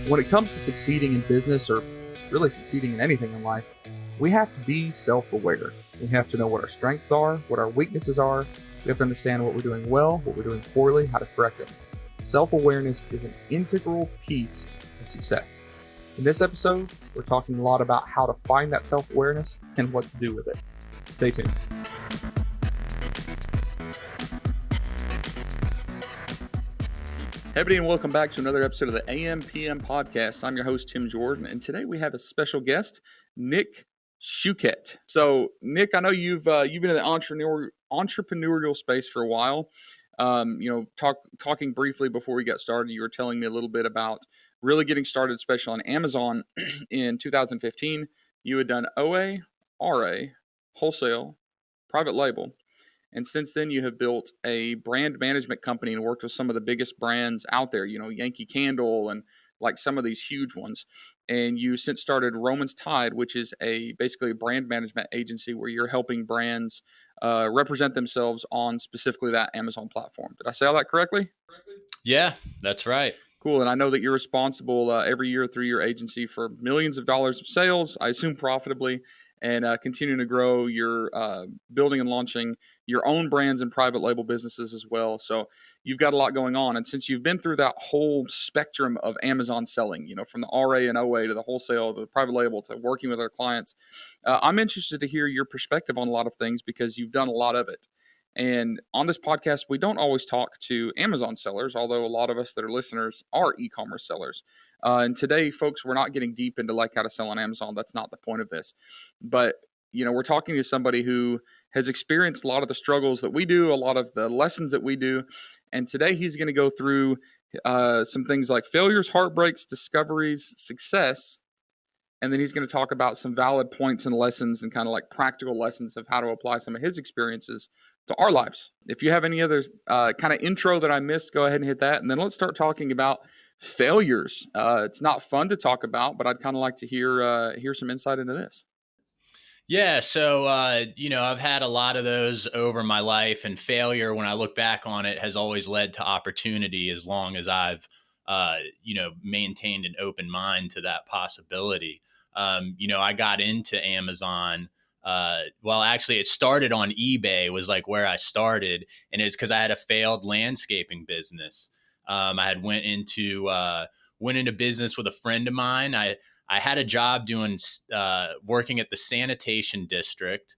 When it comes to succeeding in business or really succeeding in anything in life, we have to be self-aware. We have to know what our strengths are, what our weaknesses are. We have to understand what we're doing well, what we're doing poorly, how to correct them. Self-awareness is an integral piece of success. In this episode, we're talking a lot about how to find that self-awareness and what to do with it. Stay tuned. Hey everybody, and welcome back to another episode of the AM/PM podcast. I'm your host, Tim Jordan, and today we have a special guest, Nick Schuket. So, Nick, I know you've been in the entrepreneurial space for a while. Talking briefly before we got started, you were telling me a little bit about really getting started, especially on Amazon in 2015. You had done OA, RA, wholesale, private label. And since then, you have built a brand management company and worked with some of the biggest brands out there, Yankee Candle and like some of these huge ones. And you since started Roman's Tide, which is basically a brand management agency where you're helping brands represent themselves on specifically that Amazon platform. Did I say all that correctly? Yeah, that's right. Cool. And I know that you're responsible every year through your agency for millions of dollars of sales, I assume profitably, and continuing to grow your building and launching your own brands and private label businesses as well. So you've got a lot going on. And since you've been through that whole spectrum of Amazon selling, from the RA and OA to the wholesale to the private label to working with our clients, I'm interested to hear your perspective on a lot of things because you've done a lot of it. And on this podcast, we don't always talk to Amazon sellers, although a lot of us that are listeners are e-commerce sellers. And today, folks, we're not getting deep into like how to sell on Amazon. That's not the point of this. But, we're talking to somebody who has experienced a lot of the struggles that we do, a lot of the lessons that we do. And today he's going to go through some things like failures, heartbreaks, discoveries, success. And then he's going to talk about some valid points and lessons and kind of like practical lessons of how to apply some of his experiences to our lives. If you have any other kind of intro that I missed, go ahead and hit that. And then let's start talking about failures. It's not fun to talk about, but I'd kind of like to hear some insight into this. Yeah. So, I've had a lot of those over my life, and failure, when I look back on it, has always led to opportunity as long as I've, maintained an open mind to that possibility. I got into Amazon. Actually, it started on eBay, was like where I started. And it's because I had a failed landscaping business. I had went into business with a friend of mine. I had a job working at the sanitation district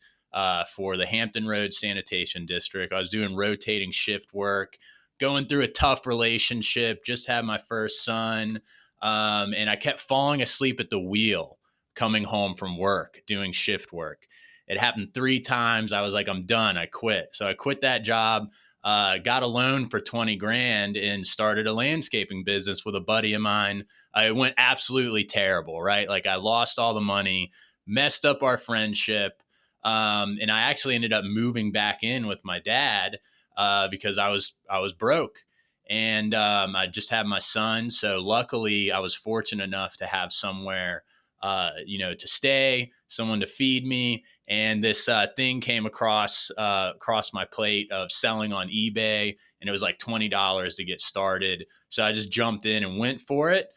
for the Hampton Road Sanitation District. I was doing rotating shift work, going through a tough relationship, just had my first son. And I kept falling asleep at the wheel coming home from work, doing shift work. It happened 3 times. I was like, I'm done. I quit. So I quit that job, got a loan for 20 grand and started a landscaping business with a buddy of mine. It went absolutely terrible, right? Like I lost all the money, messed up our friendship. And I actually ended up moving back in with my dad because I was broke. And I just had my son. So luckily I was fortunate enough to have somewhere to stay, someone to feed me. And this thing came across my plate of selling on eBay, and it was like $20 to get started. So I just jumped in and went for it.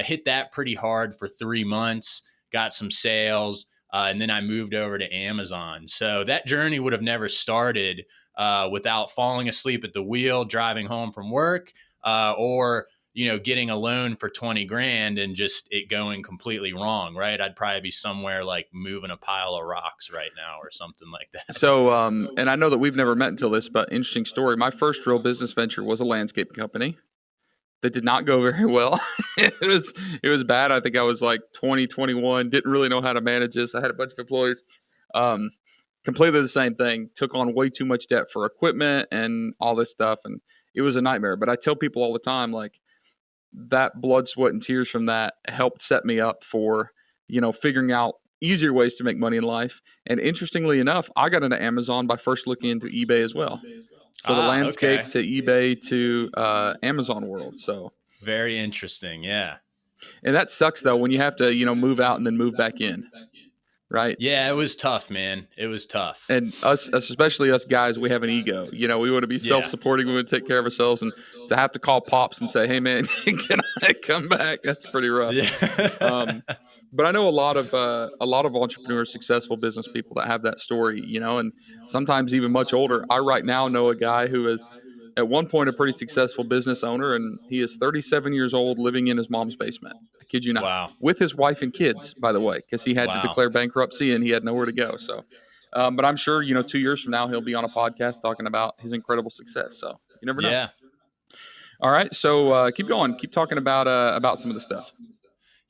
Hit that pretty hard for 3 months, got some sales, and then I moved over to Amazon. So that journey would have never started without falling asleep at the wheel, driving home from work, or getting a loan for 20 grand and just it going completely wrong, right? I'd probably be somewhere like moving a pile of rocks right now or something like that. So, and I know that we've never met until this, but interesting story. My first real business venture was a landscape company that did not go very well. It was bad. I think I was like 20, 21, didn't really know how to manage this. I had a bunch of employees. Completely the same thing. Took on way too much debt for equipment and all this stuff. And it was a nightmare. But I tell people all the time, like, that blood, sweat, and tears from that helped set me up for, figuring out easier ways to make money in life. And interestingly enough, I got into Amazon by first looking into eBay as well. So the landscape to eBay to Amazon world. So very interesting. Yeah. And that sucks though, when you have to, move out and then move back in. right? Yeah, it was tough, man. It was tough. And us, especially us guys, we have an ego. We want to be Yeah. self-supporting. We want to take care of ourselves, and to have to call pops and say, "Hey, man, can I come back?" That's pretty rough. Yeah. Um, but I know a lot of entrepreneurs, successful business people that have that story. And sometimes even much older. I right now know a guy who is at one point a pretty successful business owner, and he is 37 years old, living in his mom's basement. I kid you not, Wow. with his wife and kids, by the way, because he had to Wow. declare bankruptcy and he had nowhere to go. So. But I'm sure, 2 years from now, he'll be on a podcast talking about his incredible success. So you never know. Yeah. All right. So keep going. Keep talking about some of the stuff.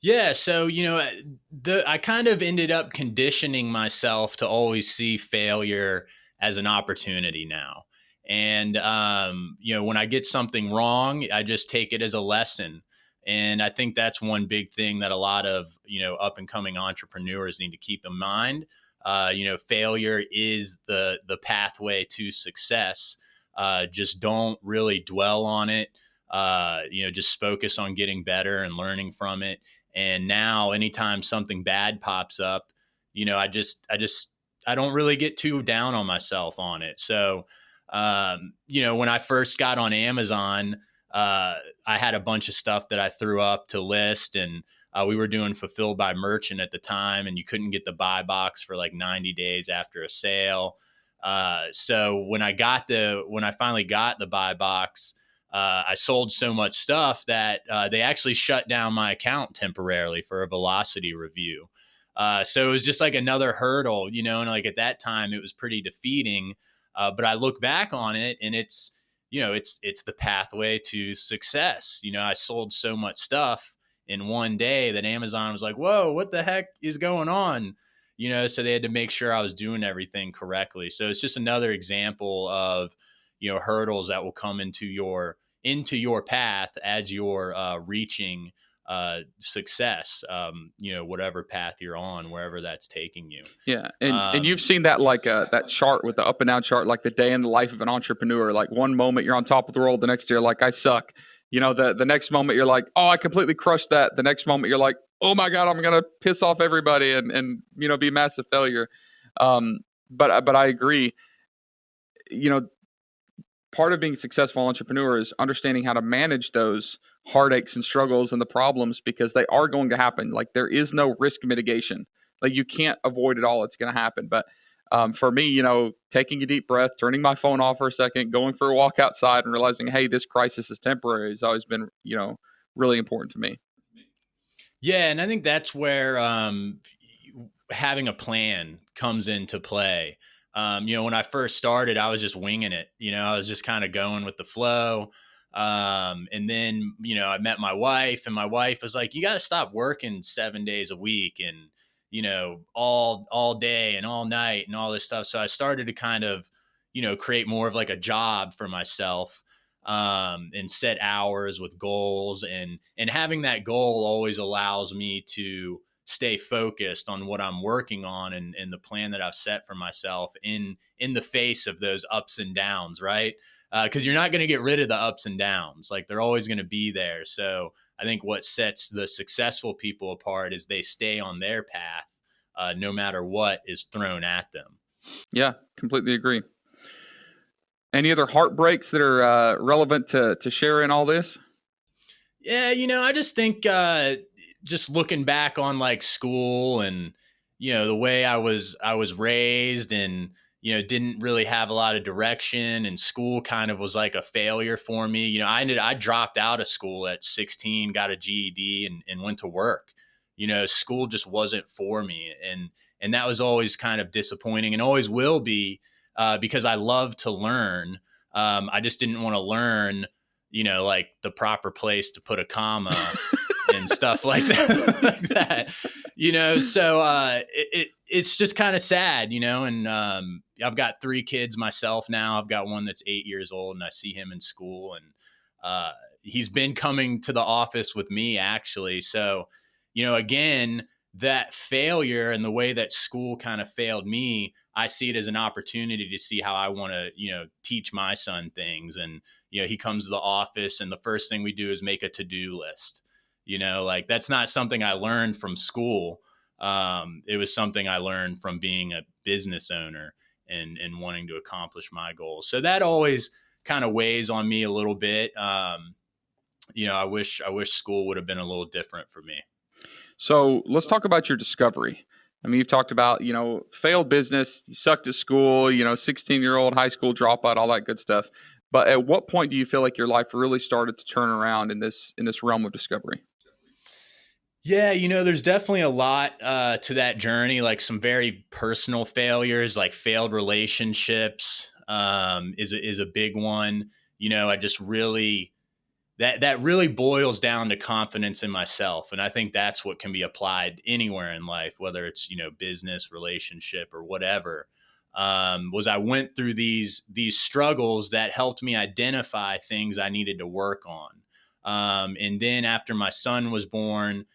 Yeah, so I kind of ended up conditioning myself to always see failure as an opportunity now. And when I get something wrong, I just take it as a lesson. And I think that's one big thing that a lot of, up and coming entrepreneurs need to keep in mind. Failure is the pathway to success. Just don't really dwell on it. Just focus on getting better and learning from it. And now anytime something bad pops up, I don't really get too down on myself on it. So, when I first got on Amazon, I had a bunch of stuff that I threw up to list, and we were doing fulfilled by merchant at the time, and you couldn't get the buy box for like 90 days after a sale. So when I finally got the buy box, I sold so much stuff that they actually shut down my account temporarily for a velocity review. So it was just like another hurdle, and like at that time it was pretty defeating. But I look back on it and it's the pathway to success. I sold so much stuff in one day that Amazon was like, whoa, what the heck is going on? So they had to make sure I was doing everything correctly. So it's just another example of, hurdles that will come into your path as you're reaching success, whatever path you're on, wherever that's taking you. Yeah, and you've seen that like that chart with the up and down chart, like the day in the life of an entrepreneur. Like one moment you're on top of the world, the next you're like, I suck. The next moment you're like, oh, I completely crushed that. The next moment you're like, oh my god, I'm gonna piss off everybody and be a massive failure. But I agree. Part of being a successful entrepreneur is understanding how to manage those heartaches and struggles and the problems, because they are going to happen. Like there is no risk mitigation. Like you can't avoid it all. It's going to happen. But for me, taking a deep breath, turning my phone off for a second, going for a walk outside and realizing, hey, this crisis is temporary has always been, really important to me. Yeah. And I think that's where having a plan comes into play. When I first started, I was just winging it. I was just kind of going with the flow. And then, I met my wife, and my wife was like, you got to stop working 7 days a week and, all day and all night and all this stuff. So I started to kind of, create more of like a job for myself, and set hours with goals, and having that goal always allows me to stay focused on what I'm working on and the plan that I've set for myself in the face of those ups and downs, right? Because you're not going to get rid of the ups and downs. Like they're always going to be there. So I think what sets the successful people apart is they stay on their path, no matter what is thrown at them. Yeah, completely agree. Any other heartbreaks that are relevant to share in all this? Yeah, I just think just looking back on like school and the way I was raised, and didn't really have a lot of direction, and school kind of was like a failure for me. I dropped out of school at 16, got a GED, and went to work. School just wasn't for me, and that was always kind of disappointing, and always will be, because I love to learn. I just didn't want to learn like the proper place to put a comma and stuff like that, So it's just kind of sad, and I've got 3 kids myself now. I've got one that's 8 years old, and I see him in school, and he's been coming to the office with me actually. So, again, that failure and the way that school kind of failed me, I see it as an opportunity to see how I want to, teach my son things. And, he comes to the office, and the first thing we do is make a to-do list. Like that's not something I learned from school. It was something I learned from being a business owner and wanting to accomplish my goals. So that always kind of weighs on me a little bit. I wish school would have been a little different for me. So let's talk about your discovery. I mean, you've talked about, failed business, you sucked at school, 16-year-old high school dropout, all that good stuff. But at what point do you feel like your life really started to turn around in this realm of discovery? Yeah, there's definitely a lot to that journey, like some very personal failures, like failed relationships is a big one. I just really that really boils down to confidence in myself, and I think that's what can be applied anywhere in life, whether it's business, relationship, or whatever. Was I went through these struggles that helped me identify things I needed to work on, and then after my son was born,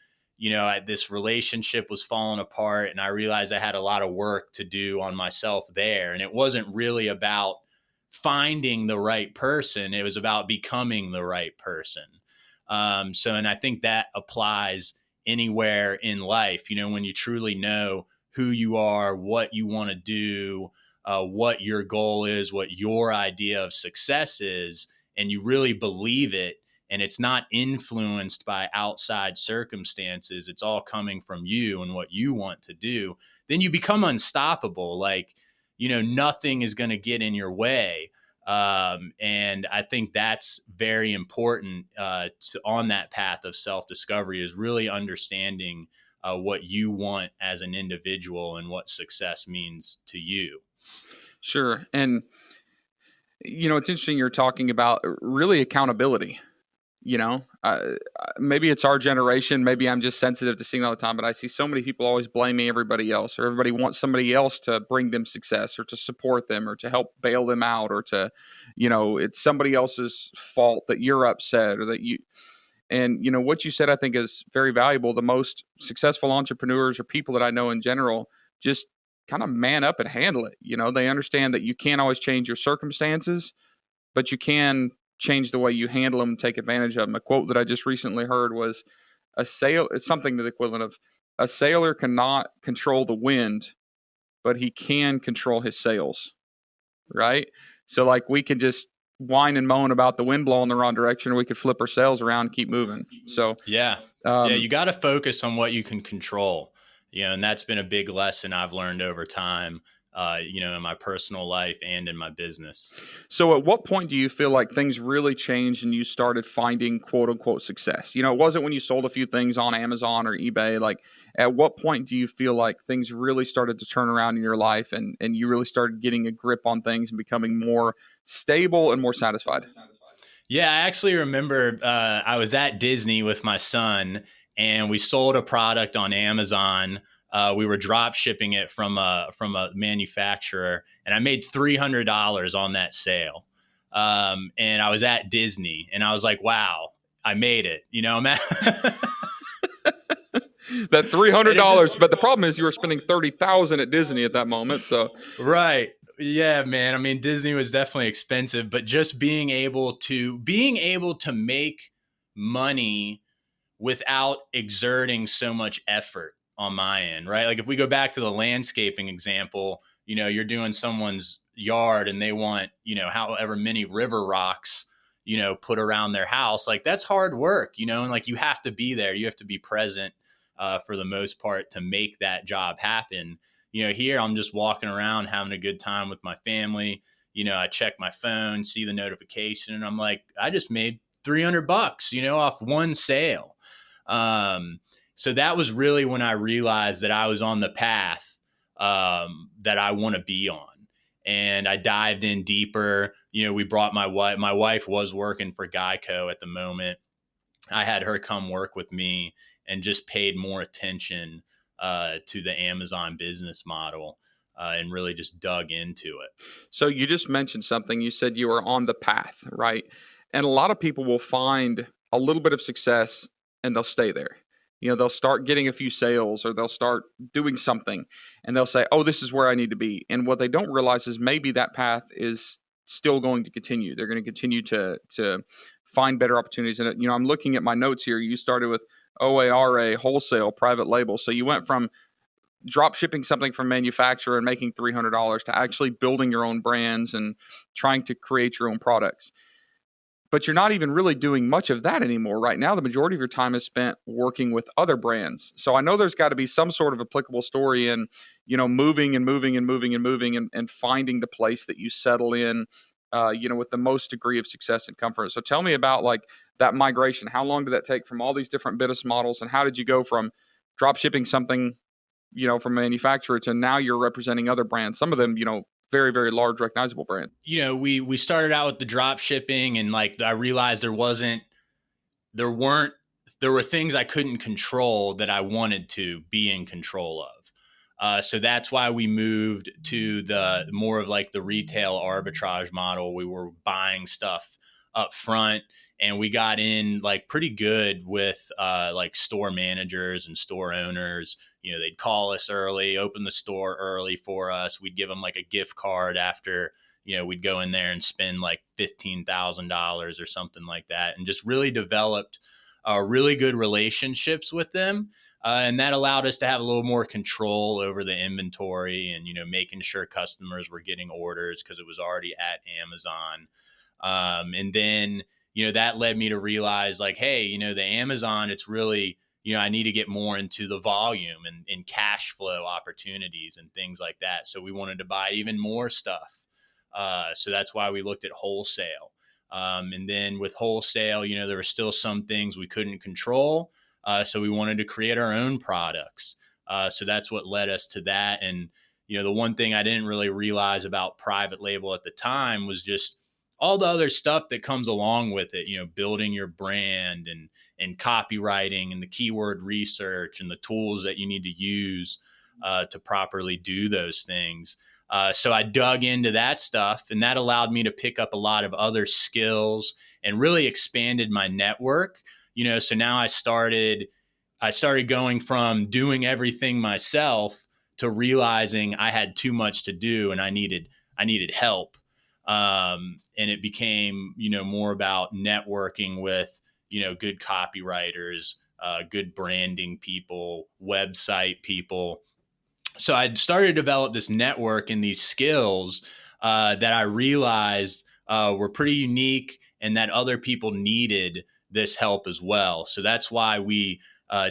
this relationship was falling apart, and I realized I had a lot of work to do on myself there, and it wasn't really about finding the right person. It was about becoming the right person. And I think that applies anywhere in life, when you truly know who you are, what you want to do, what your goal is, what your idea of success is, and you really believe it. And it's not influenced by outside circumstances. It's all coming from you and what you want to do. Then you become unstoppable. Like, nothing is going to get in your way. And I think that's very important on that path of self-discovery, is really understanding what you want as an individual and what success means to you. Sure. And, it's interesting you're talking about really accountability. Maybe it's our generation. Maybe I'm just sensitive to seeing all the time, but I see so many people always blaming everybody else, or everybody wants somebody else to bring them success or to support them or to help bail them out, or to, it's somebody else's fault that you're upset or that you, and, what you said, I think is very valuable. The most successful entrepreneurs or people that I know in general just kind of man up and handle it. They understand that you can't always change your circumstances, but you can change the way you handle them and take advantage of them. A quote that I just recently heard was it's something to the equivalent of, a sailor cannot control the wind, but he can control his sails. Right. So like we can just whine and moan about the wind blowing the wrong direction, or we could flip our sails around and keep moving. So, Yeah. Yeah. um, You got to focus on what you can control, and that's been a big lesson I've learned over time, in my personal life and in my business. So at what point do you feel like things really changed and you started finding quote unquote success? It wasn't when you sold a few things on Amazon or eBay. Like at what point do you feel like things really started to turn around in your life, and you really started getting a grip on things and becoming more stable and more satisfied? Yeah, I actually remember I was at Disney with my son, and we sold a product on Amazon. We were drop shipping it from a manufacturer, and I made $300 on that sale. And I was at Disney, and I was like, "Wow, I made it!" I'm at That three hundred and it just dollars, but the problem is you were spending 30,000 at Disney at that moment. So right. Yeah, man. I mean, Disney was definitely expensive, but just being able to make money without exerting so much effort on my end, right? Like if we go back to the landscaping example, you're doing someone's yard and they want, however many river rocks, put around their house. Like that's hard work, and like you have to be there. You have to be present for the most part to make that job happen. Here I'm just walking around having a good time with my family. I check my phone, see the notification, and I'm like, I just made $300, off one sale. So that was really when I realized that I was on the path that I want to be on. And I dived in deeper. We brought my wife. My wife was working for Geico at the moment. I had her come work with me and just paid more attention to the Amazon business model and really just dug into it. So you just mentioned something. You said you were on the path, right? And a lot of people will find a little bit of success and they'll stay there. They'll start getting a few sales or they'll start doing something and they'll say, "Oh, this is where I need to be." And what they don't realize is maybe that path is still going to continue. They're going to continue to find better opportunities. And I'm looking at my notes here. You started with OARA, wholesale, private label. So you went from drop shipping something from manufacturer and making $300 to actually building your own brands and trying to create your own products. But you're not even really doing much of that anymore. Right now, the majority of your time is spent working with other brands. So I know there's got to be some sort of applicable story in, moving and moving and moving and moving and finding the place that you settle in, with the most degree of success and comfort. So tell me about like that migration. How long did that take from all these different business models, and how did you go from drop shipping something, from a manufacturer to now you're representing other brands, some of them, very, very large recognizable brand? We started out with the drop shipping, and like I realized there weren't there were things I couldn't control that I wanted to be in control of. So that's why we moved to the more of like the retail arbitrage model. We were buying stuff up front, and we got in like pretty good with like store managers and store owners. They'd call us early, open the store early for us. We'd give them like a gift card after, we'd go in there and spend like $15,000 or something like that, and just really developed really good relationships with them. And that allowed us to have a little more control over the inventory and, making sure customers were getting orders because it was already at Amazon. And then, that led me to realize like, hey, the Amazon, it's really, I need to get more into the volume and cash flow opportunities and things like that. So we wanted to buy even more stuff. So that's why we looked at wholesale. And then with wholesale, there were still some things we couldn't control. So we wanted to create our own products. So that's what led us to that. And, the one thing I didn't really realize about private label at the time was just all the other stuff that comes along with it, building your brand and copywriting and the keyword research and the tools that you need to use to properly do those things. So I dug into that stuff, and that allowed me to pick up a lot of other skills and really expanded my network. So now I started going from doing everything myself to realizing I had too much to do and I needed help. And it became, more about networking with, good copywriters, good branding people, website people. So I started to develop this network and these skills that I realized were pretty unique and that other people needed this help as well. So that's why we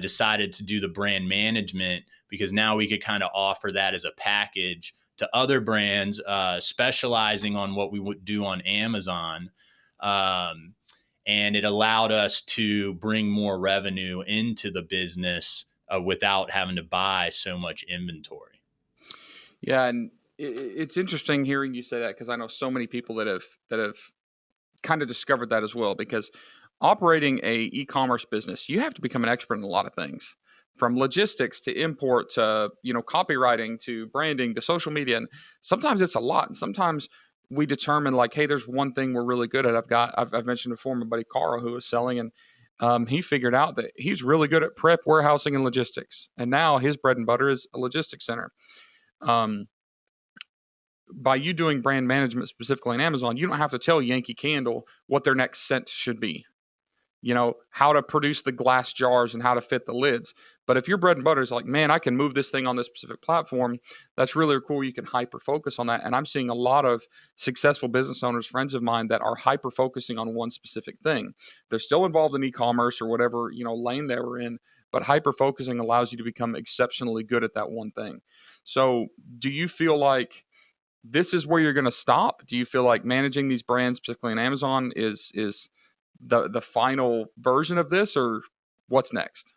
decided to do the brand management, because now we could kind of offer that as a package to other brands specializing on what we would do on Amazon. And it allowed us to bring more revenue into the business without having to buy so much inventory. Yeah, and it's interesting hearing you say that, because I know so many people that have kind of discovered that as well. Because operating a e-commerce business, you have to become an expert in a lot of things, from logistics to import to copywriting to branding to social media, and sometimes it's a lot. And sometimes we determine like, hey, there's one thing we're really good at. I've mentioned before my buddy Carl, who was selling, and he figured out that he's really good at prep, warehousing, and logistics. And now his bread and butter is a logistics center. By you doing brand management specifically on Amazon, you don't have to tell Yankee Candle what their next scent should be, how to produce the glass jars and how to fit the lids. But if your bread and butter is like, man, I can move this thing on this specific platform, that's really cool. You can hyper focus on that. And I'm seeing a lot of successful business owners, friends of mine, that are hyper focusing on one specific thing. They're still involved in e-commerce or whatever, lane they were in, but hyper focusing allows you to become exceptionally good at that one thing. So do you feel like this is where you're going to stop? Do you feel like managing these brands, particularly on Amazon, is the final version of this, or what's next?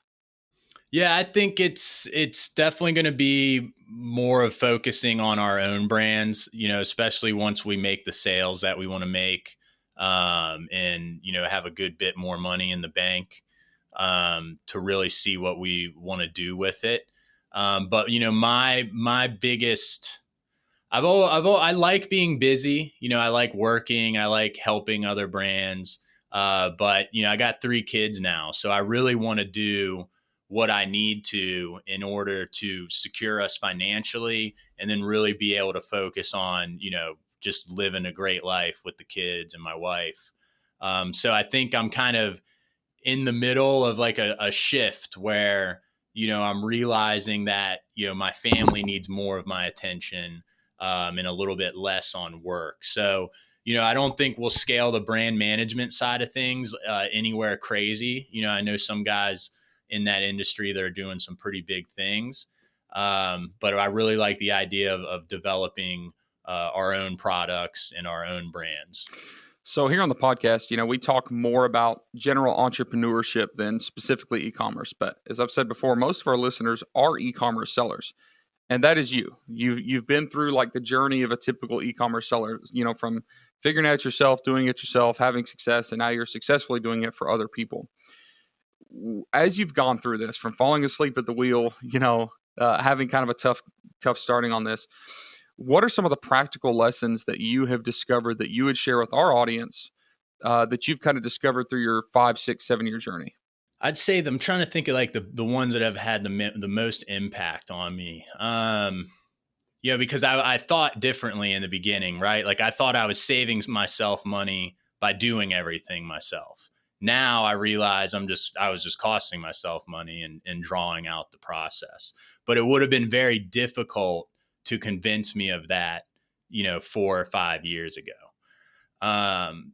Yeah, I think it's definitely going to be more of focusing on our own brands, especially once we make the sales that we want to make, and have a good bit more money in the bank, to really see what we want to do with it. But my biggest, I like being busy. I like working. I like helping other brands. But I got 3 kids now, so I really want to do what I need to in order to secure us financially, and then really be able to focus on, just living a great life with the kids and my wife. So I think I'm kind of in the middle of like a shift where, I'm realizing that, my family needs more of my attention, and a little bit less on work. So, I don't think we'll scale the brand management side of things anywhere crazy. I know some guys in that industry that are doing some pretty big things. But I really like the idea of developing our own products and our own brands. So here on the podcast, we talk more about general entrepreneurship than specifically e-commerce. But as I've said before, most of our listeners are e-commerce sellers. And that is you. You've been through like the journey of a typical e-commerce seller, from figuring out yourself, doing it yourself, having success, and now you're successfully doing it for other people. As you've gone through this, from falling asleep at the wheel, having kind of a tough starting on this, what are some of the practical lessons that you have discovered that you would share with our audience that you've kind of discovered through your 5, 6, 7 year journey? I'd say I'm trying to think of like the ones that have had the most impact on me. Because I thought differently in the beginning, right? Like I thought I was saving myself money by doing everything myself. Now I realize I was just costing myself money and drawing out the process. But it would have been very difficult to convince me of that, 4 or 5 years ago.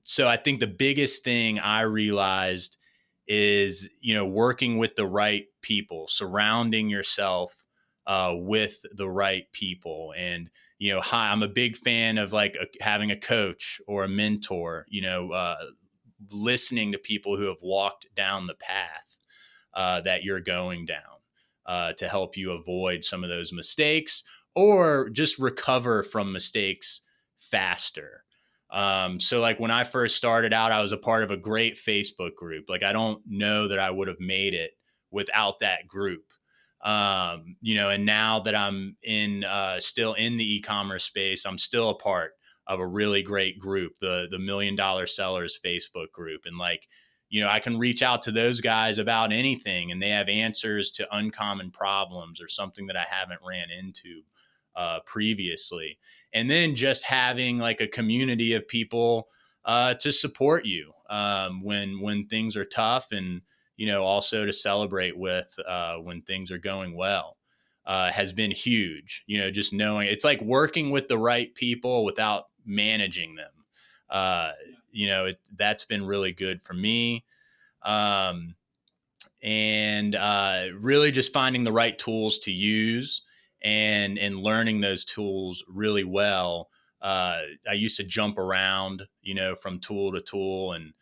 So I think the biggest thing I realized is, working with the right people, surrounding yourself with the right people. And, I'm a big fan of like having a coach or a mentor, listening to people who have walked down the path that you're going down to help you avoid some of those mistakes or just recover from mistakes faster. So like when I first started out, I was a part of a great Facebook group. Like I don't know that I would have made it without that group. And now that I'm still in the e-commerce space, I'm still a part of a really great group, the $1 Million Sellers Facebook group. And like, I can reach out to those guys about anything and they have answers to uncommon problems or something that I haven't ran into previously. And then just having like a community of people to support you when things are tough, and also to celebrate with when things are going well has been huge. Just knowing it's like working with the right people without managing them. That's been really good for me. And really just finding the right tools to use and learning those tools really well. I used to jump around, from tool to tool, and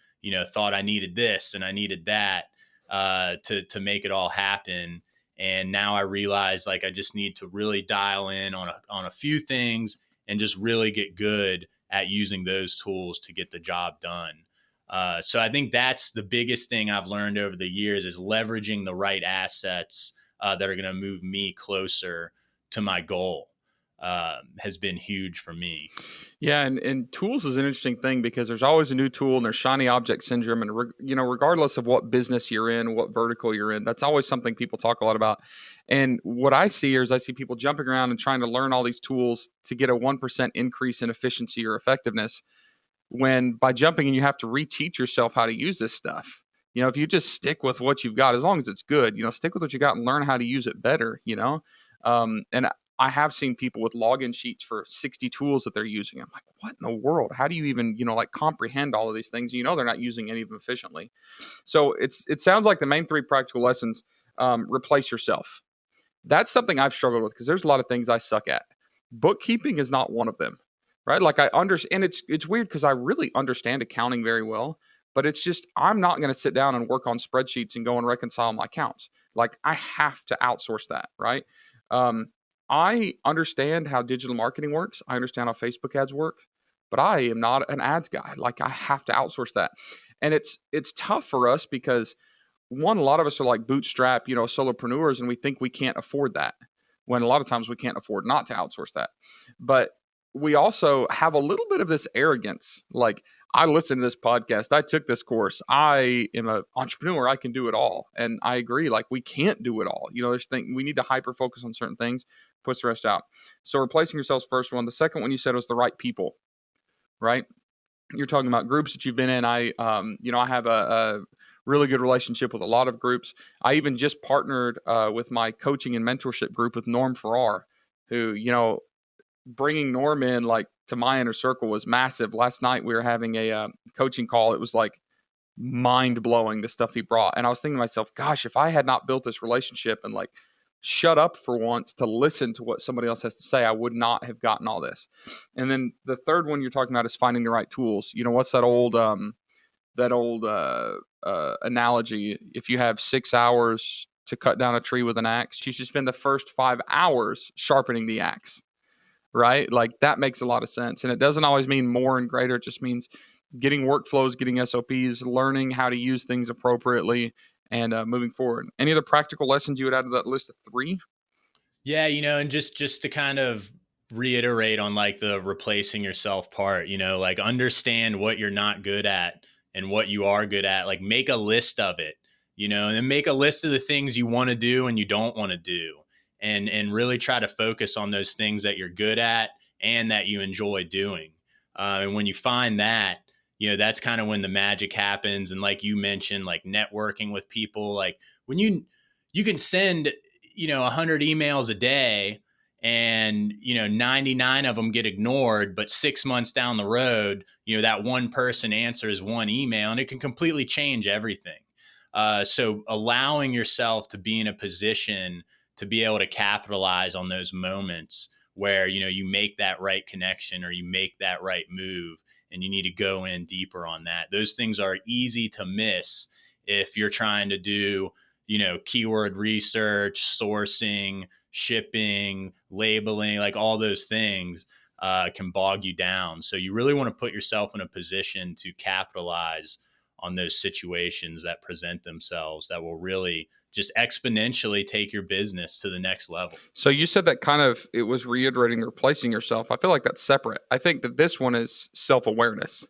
thought I needed this and I needed that to make it all happen. And now I realize like I just need to really dial in on a few things and just really get good at using those tools to get the job done. So I think that's the biggest thing I've learned over the years is leveraging the right assets that are going to move me closer to my goal has been huge for me. Yeah, and tools is an interesting thing because there's always a new tool and there's shiny object syndrome, and regardless of what business you're in, what vertical you're in, that's always something people talk a lot about. And what I see is I see people jumping around and trying to learn all these tools to get a 1% increase in efficiency or effectiveness, when by jumping in you have to reteach yourself how to use this stuff. If you just stick with what you've got, as long as it's good, stick with what you got and learn how to use it better. And I have seen people with login sheets for 60 tools that they're using. I'm like, what in the world? How do you even, comprehend all of these things? They're not using any of them efficiently. So it sounds like the main 3 practical lessons: replace yourself. That's something I've struggled with because there's a lot of things I suck at. Bookkeeping is not one of them, right? Like I understand, and it's weird because I really understand accounting very well, but it's just I'm not going to sit down and work on spreadsheets and go and reconcile my accounts. Like I have to outsource that, right? I understand how digital marketing works. I understand how Facebook ads work, but I am not an ads guy. Like I have to outsource that. And it's tough for us because one, a lot of us are like bootstrap, solopreneurs, and we think we can't afford that, when a lot of times we can't afford not to outsource that. But we also have a little bit of this arrogance. Like I listened to this podcast, I took this course, I am an entrepreneur, I can do it all. And I agree, like we can't do it all. We need to hyper focus on certain things, puts the rest out. So replacing yourselves, first one. The second one you said was the right people, right? You're talking about groups that you've been in. I have a really good relationship with a lot of groups. I even just partnered with my coaching and mentorship group with Norm Farrar, who, bringing Norm in like to my inner circle was massive. Last night we were having a coaching call. It was like mind blowing, the stuff he brought. And I was thinking to myself, gosh, if I had not built this relationship and like shut up for once to listen to what somebody else has to say, I would not have gotten all this. And then the third one you're talking about is finding the right tools. What's that old analogy? If you have 6 hours to cut down a tree with an axe, you should spend the first 5 hours sharpening the axe, right? Like that makes a lot of sense. And it doesn't always mean more and greater. It just means getting workflows, getting SOPs, learning how to use things appropriately, and moving forward. Any other practical lessons you would add to that list of 3? Yeah, and just to kind of reiterate on like the replacing yourself part, like understand what you're not good at and what you are good at. Like make a list of it, and then make a list of the things you want to do and you don't want to do. And really try to focus on those things that you're good at and that you enjoy doing. And when you find that, that's kind of when the magic happens. And like you mentioned, like networking with people, like when you can send 100 emails a day and 99 of them get ignored, but 6 months down the road that one person answers one email and it can completely change everything. So allowing yourself to be in a position to be able to capitalize on those moments where you make that right connection or you make that right move, and you need to go in deeper on that. Those things are easy to miss if you're trying to do keyword research, sourcing, shipping, labeling, like all those things can bog you down. So you really want to put yourself in a position to capitalize on those situations that present themselves that will really just exponentially take your business to the next level. So you said that it was reiterating replacing yourself. I feel like that's separate. I think that this one is self-awareness.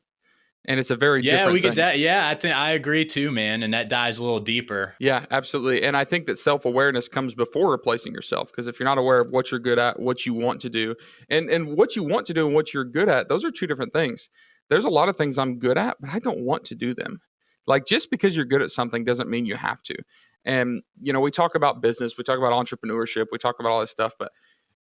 And it's a very different thing. I think I agree too, man. And that dives a little deeper. Yeah, absolutely. And I think that self-awareness comes before replacing yourself, because if you're not aware of what you're good at, what you want to do, and what you want to do and what you're good at, those are two different things. There's a lot of things I'm good at, but I don't want to do them. Like just because you're good at something doesn't mean you have to. And, we talk about business, we talk about entrepreneurship, we talk about all this stuff, but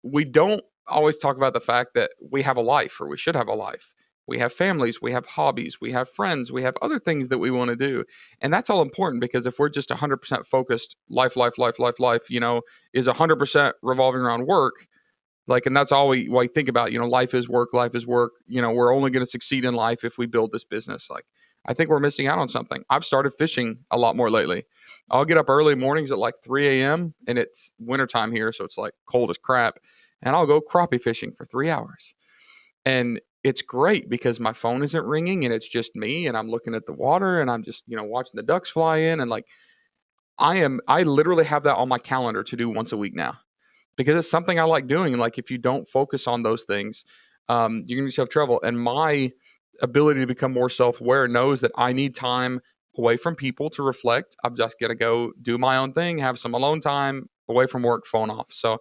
we don't always talk about the fact that we have a life, or we should have a life. We have families, we have hobbies, we have friends, we have other things that we want to do. And that's all important, because if we're just 100% focused, life, is 100% revolving around work, like, and that's all we think about, life is work, we're only going to succeed in life if we build this business. Like, I think we're missing out on something. I've started fishing a lot more lately. I'll get up early mornings at like 3 a.m. and it's wintertime here, so it's like cold as crap. And I'll go crappie fishing for 3 hours. And it's great because my phone isn't ringing and it's just me, and I'm looking at the water and I'm just, watching the ducks fly in. And like, I literally have that on my calendar to do once a week now, because it's something I like doing. And like, if you don't focus on those things, you're going to be self-trouble. And my ability to become more self-aware knows that I need time away from people to reflect. I've just got to go do my own thing, have some alone time, away from work, phone off. So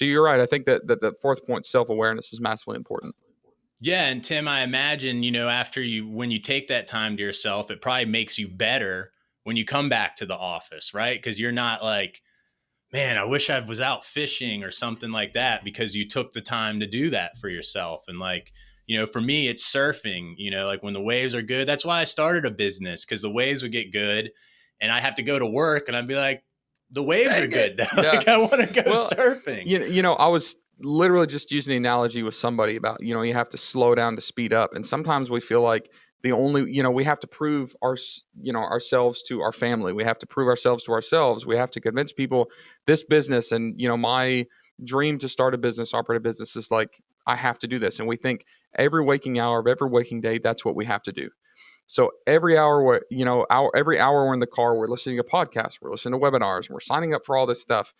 you're right. I think that the fourth point, self-awareness, is massively important. Yeah. And Tim, I imagine, when you take that time to yourself, it probably makes you better when you come back to the office, right? Because you're not like, man, I wish I was out fishing or something like that, because you took the time to do that for yourself. And like, for me, it's surfing, like when the waves are good. That's why I started a business, because the waves would get good and I have to go to work and I'd be like, the waves are good though. Yeah. Like, I want to go surfing. I was literally just using the analogy with somebody about, you have to slow down to speed up. And sometimes we feel like we have to prove ourselves to our family. We have to prove ourselves to ourselves. We have to convince people this business. And, my dream to start a business, operate a business, is like, I have to do this. And we think every waking hour of every waking day, that's what we have to do. So every hour, every hour we're in the car, we're listening to podcasts, we're listening to webinars, we're signing up for all this stuff.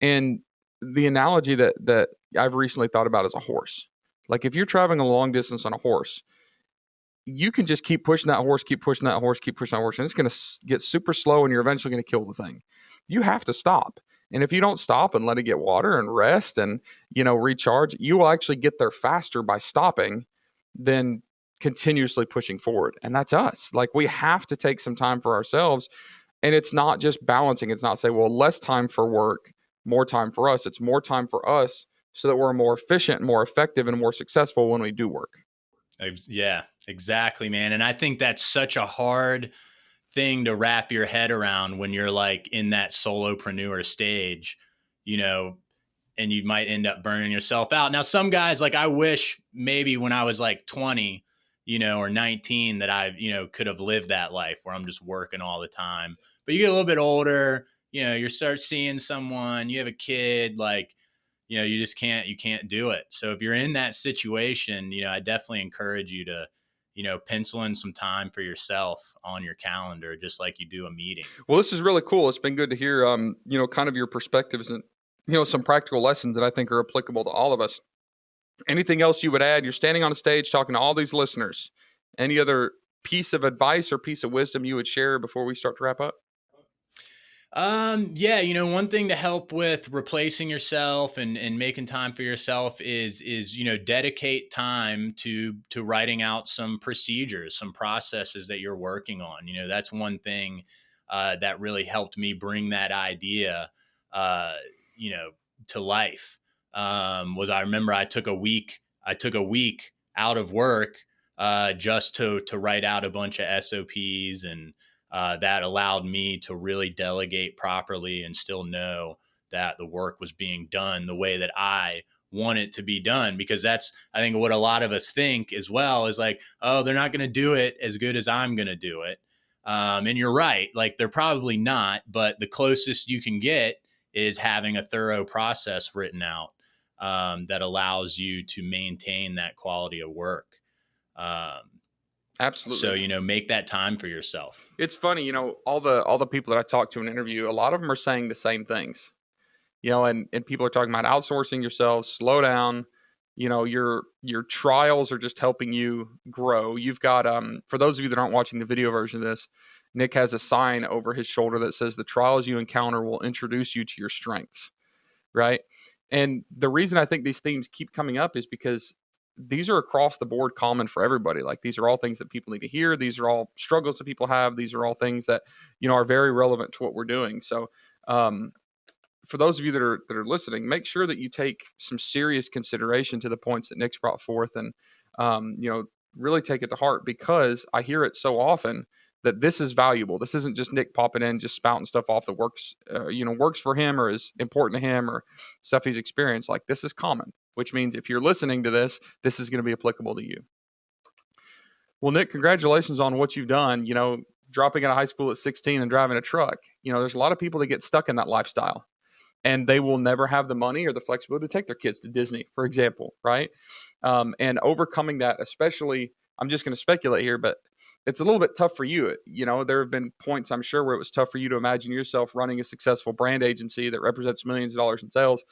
And the analogy that I've recently thought about is a horse. Like, if you're traveling a long distance on a horse, you can just keep pushing that horse, and it's going to get super slow, and you're eventually going to kill the thing. You have to stop. And if you don't stop and let it get water and rest and, recharge, you will actually get there faster by stopping than continuously pushing forward. And that's us. Like, we have to take some time for ourselves. And it's not just balancing. It's not say, well, less time for work, more time for us. It's more time for us so that we're more efficient, more effective, and more successful when we do work. Yeah, exactly, man. And I think that's such a hard thing to wrap your head around when you're like in that solopreneur stage, you know, and you might end up burning yourself out. Now, some guys, like, I wish maybe when I was like 20, or 19, that I, could have lived that life where I'm just working all the time. But you get a little bit older, you start seeing someone, you have a kid, like, you just you can't do it. So if you're in that situation, I definitely encourage you to, pencil in some time for yourself on your calendar, just like you do a meeting. Well, this is really cool. It's been good to hear, kind of your perspectives and, some practical lessons that I think are applicable to all of us. Anything else you would add? You're standing on a stage talking to all these listeners. Any other piece of advice or piece of wisdom you would share before we start to wrap up? Yeah, one thing to help with replacing yourself and making time for yourself is, dedicate time to writing out some procedures, some processes that you're working on. That's one thing that really helped me bring that idea, uh, you know, to life. Was I remember I took a week out of work just to write out a bunch of SOPs, and that allowed me to really delegate properly and still know that the work was being done the way that I want it to be done. Because that's, I think, what a lot of us think as well, is like, oh, they're not going to do it as good as I'm going to do it. And you're right. Like, they're probably not, but the closest you can get is having a thorough process written out that allows you to maintain that quality of work. Absolutely. So, make that time for yourself. It's funny, all the people that I talk to in an interview, a lot of them are saying the same things. And people are talking about outsourcing yourself, slow down. Your trials are just helping you grow. You've got for those of you that aren't watching the video version of this, Nick has a sign over his shoulder that says the trials you encounter will introduce you to your strengths, right? And the reason I think these themes keep coming up is because these are across the board common for everybody. Like, these are all things that people need to hear. These are all struggles that people have. These are all things that, are very relevant to what we're doing. So, for those of you that are listening, make sure that you take some serious consideration to the points that Nick's brought forth, and really take it to heart, because I hear it so often that this is valuable. This isn't just Nick popping in, just spouting stuff off that works for him or is important to him or stuff he's experienced. Like, this is common, which means if you're listening to this, this is going to be applicable to you. Well, Nick, congratulations on what you've done. Dropping out of high school at 16 and driving a truck. There's a lot of people that get stuck in that lifestyle, and they will never have the money or the flexibility to take their kids to Disney, for example, right? And overcoming that, especially, I'm just going to speculate here, but it's a little bit tough for you. There have been points, I'm sure, where it was tough for you to imagine yourself running a successful brand agency that represents millions of dollars in sales,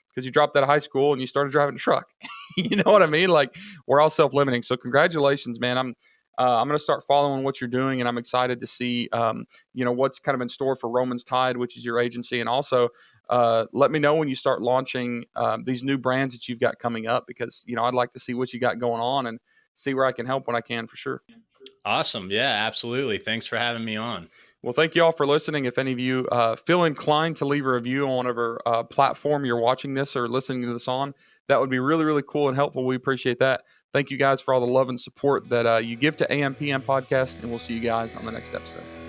because you dropped out of high school and you started driving a truck. You know what I mean? Like, we're all self-limiting. So congratulations, man. I'm going to start following what you're doing, and I'm excited to see, what's kind of in store for Roman's Tide, which is your agency. And also, let me know when you start launching these new brands that you've got coming up, because, I'd like to see what you got going on and see where I can help when I can, for sure. Awesome. Yeah, absolutely. Thanks for having me on. Well, thank you all for listening. If any of you feel inclined to leave a review on whatever platform you're watching this or listening to this on, that would be really, really cool and helpful. We appreciate that. Thank you guys for all the love and support that you give to AMPM Podcast, and we'll see you guys on the next episode.